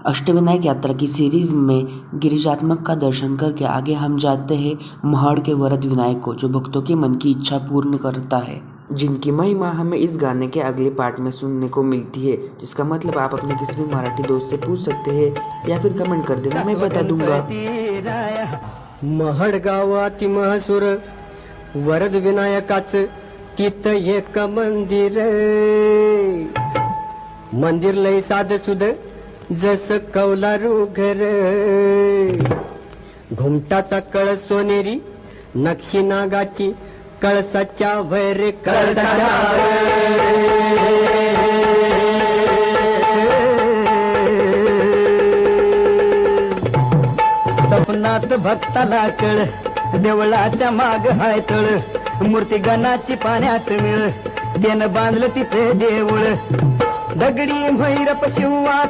अष्टविनायक यात्रा की सीरीज में गिरिजात्मक का दर्शन करके आगे हम जाते हैं महड़ के वरद विनायक को, जो भक्तों की मन की इच्छा पूर्ण करता है, जिनकी महिमा हमें इस गाने के अगले पार्ट में सुनने को मिलती है, जिसका मतलब आप अपने किसी भी मराठी दोस्त से पूछ सकते हैं या फिर कमेंट कर देना, मैं बता दूंगा। महड गावाती महसूर वरद विनायकाच तिथ एक मंदिर लय साध सुद जस कौलारू घर घुमटाचा कळस सोनेरी नक्षी नागाची कळसाच्या वैर सपनात भक्ताला कळ देवळाच्या माग हाय तळ मूर्ती गणाची पाण्यात मिळ त्यानं बांधलं तिथे देऊळ दगडी भैरप शिवा